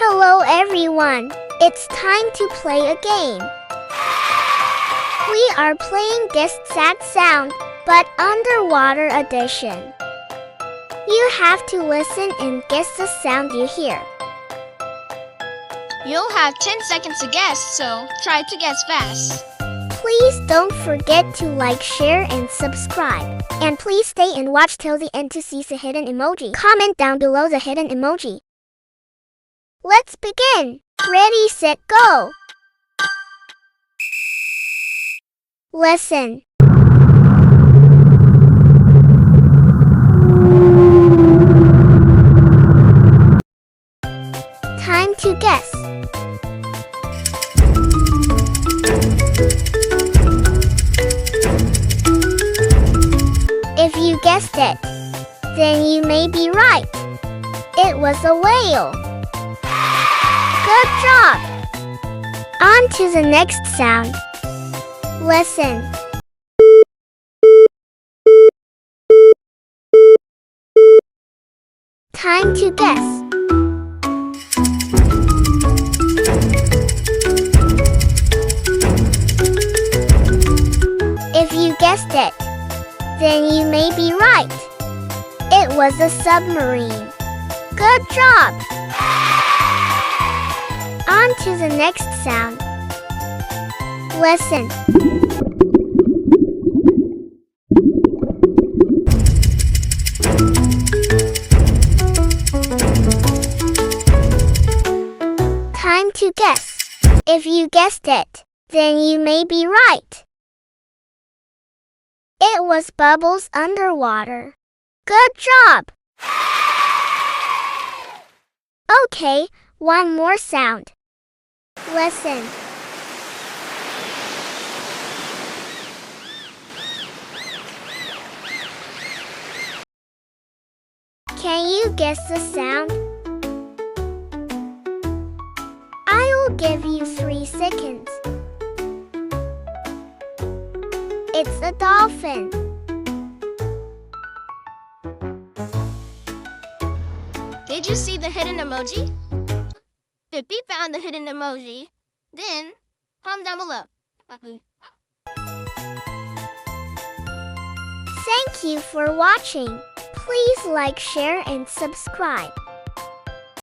Hello everyone, it's time to play a game. We are playing Guess That Sound, but underwater edition. You have to listen and guess the sound you hear. You'll have 10 seconds to guess, so try to guess fast. Please don't forget to like, share, and subscribe. And please stay and watch till the end to see the hidden emoji. Comment down below the hidden emoji. Let's begin. Ready, set, go. Listen. Time to guess. If you guessed it, then you may be right. It was a whale. Good job! On to the next sound. Listen. Time to guess. If you guessed it, then you may be right. It was a submarine. Good job! On to the next sound. Listen. Time to guess. If you guessed it, then you may be right. It was bubbles underwater. Good job! Okay, one more sound. Listen. Can you guess the sound? I'll give you 3 seconds. It's a dolphin. Did you see the hidden emoji? If you found the hidden emoji, then comment down below. Thank you for watching. Please like, share, and subscribe.